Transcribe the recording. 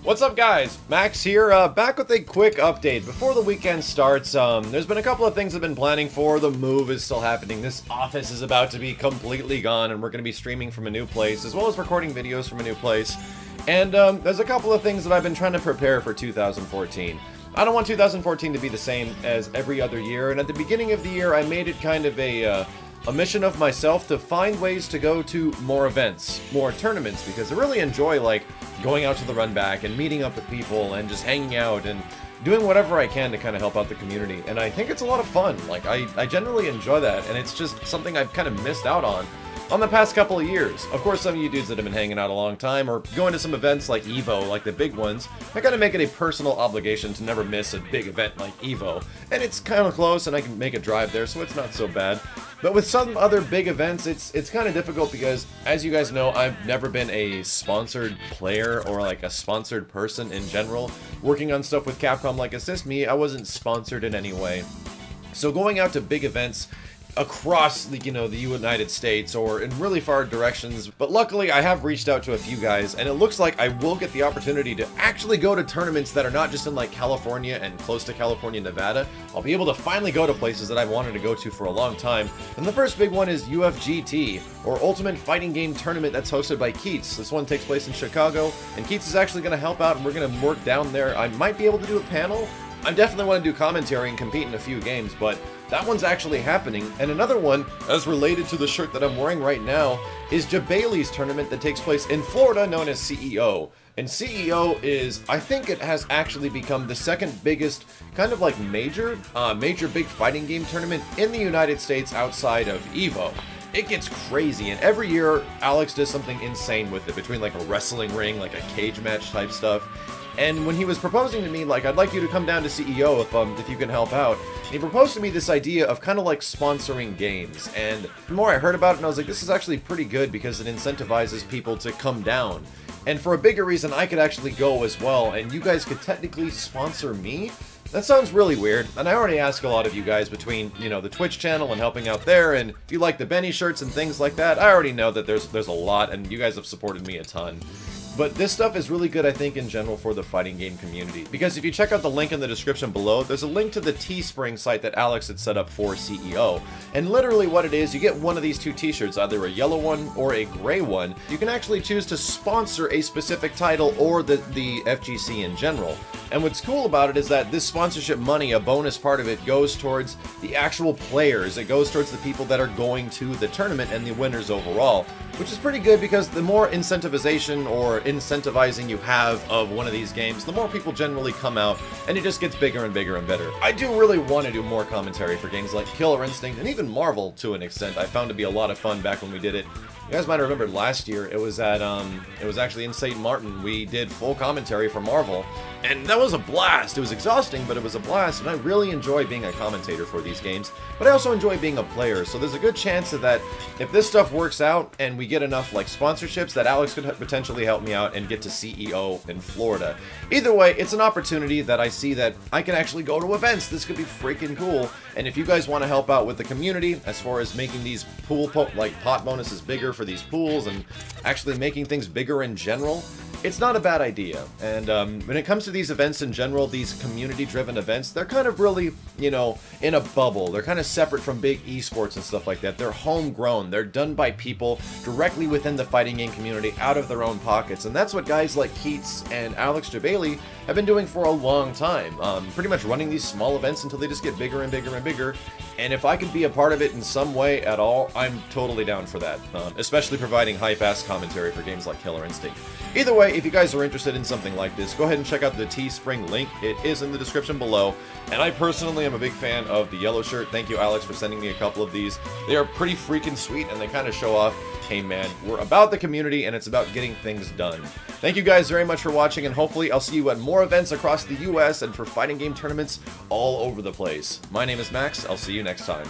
What's up, guys? Max here, back with a quick update before the weekend starts. There's been a couple of things I've been planning for. The move is still happening. This office is about to be completely gone, and we're going to be streaming from a new place, as well as recording videos from a new place. And there's a couple of things that I've been trying to prepare for 2014. I don't want 2014 to be the same as every other year, and at the beginning of the year, I made it kind of a mission of myself to find ways to go to more events, more tournaments, because I really enjoy, like, going out to the run back and meeting up with people and just hanging out and doing whatever I can to kind of help out the community. And I think it's a lot of fun. Like, I generally enjoy that, and it's just something I've kind of missed out on the past couple of years. Of course, some of you dudes that have been hanging out a long time or going to some events like EVO, like the big ones, I gotta make it a personal obligation to never miss a big event like EVO. And it's kind of close and I can make a drive there, so it's not so bad. But with some other big events, it's kind of difficult because, as you guys know, I've never been a sponsored player or like a sponsored person in general. Working on stuff with Capcom like Assist Me, I wasn't sponsored in any way. So going out to big events across the, the United States or in really far directions, but luckily I have reached out to a few guys, and it looks like I will get the opportunity to actually go to tournaments that are not just in like California and close to California, Nevada. I'll be able to finally go to places that I've wanted to go to for a long time, and the first big one is UFGT, or Ultimate Fighting Game Tournament, that's hosted by Keats. This one takes place in Chicago, and Keats is actually going to help out, and we're going to work down there. I might be able to do a panel. I definitely want to do commentary and compete in a few games, but that one's actually happening. And another one, as related to the shirt that I'm wearing right now, is Jabali's tournament that takes place in Florida, known as CEO. And CEO is, I think it has actually become the second biggest kind of like major big fighting game tournament in the United States outside of EVO. It gets crazy, and every year Alex does something insane with it, between like a wrestling ring, like a cage match type stuff. And when he was proposing to me, like, I'd like you to come down to CEO if you can help out, and he proposed to me this idea of kind of like sponsoring games. And the more I heard about it, and I was like, this is actually pretty good because it incentivizes people to come down. And for a bigger reason, I could actually go as well, and you guys could technically sponsor me? That sounds really weird, and I already ask a lot of you guys between, the Twitch channel and helping out there, and if you like the Benny shirts and things like that, I already know that there's a lot, and you guys have supported me a ton. But this stuff is really good, I think, in general for the fighting game community. Because if you check out the link in the description below, there's a link to the Teespring site that Alex had set up for CEO. And literally what it is, you get one of these two t-shirts, either a yellow one or a gray one. You can actually choose to sponsor a specific title or the FGC in general. And what's cool about it is that this sponsorship money, a bonus part of it, goes towards the actual players. It goes towards the people that are going to the tournament and the winners overall. Which is pretty good because the more incentivization or incentivizing you have of one of these games, the more people generally come out, and it just gets bigger and bigger and better. I do really want to do more commentary for games like Killer Instinct, and even Marvel to an extent. I found to be a lot of fun back when we did it. You guys might have remembered last year, it was actually in St. Martin. We did full commentary for Marvel, and that was a blast. It was exhausting, but it was a blast, and I really enjoy being a commentator for these games, but I also enjoy being a player, so there's a good chance that if this stuff works out and we get enough like sponsorships, that Alex could potentially help me out and get to CEO in Florida. Either way, it's an opportunity that I see that I can actually go to events. This could be freaking cool, and if you guys want to help out with the community as far as making these pot bonuses bigger for these pools and actually making things bigger in general, it's not a bad idea. And when it comes to these events in general, these community-driven events, they're kind of really, in a bubble. They're kind of separate from big esports and stuff like that. They're homegrown. They're done by people directly within the fighting game community, out of their own pockets. And that's what guys like Keats and Alex Jabali have been doing for a long time. Pretty much running these small events until they just get bigger and bigger and bigger. And if I could be a part of it in some way at all, I'm totally down for that. Especially providing hype-ass commentary for games like Killer Instinct. Either way, if you guys are interested in something like this, go ahead and check out the Teespring link. It is in the description below. And I personally am a big fan of the yellow shirt. Thank you, Alex, for sending me a couple of these. They are pretty freaking sweet, and they kind of show off, hey man, we're about the community, and it's about getting things done. Thank you guys very much for watching, and hopefully I'll see you at more events across the US and for fighting game tournaments all over the place. My name is Max. I'll see you next time.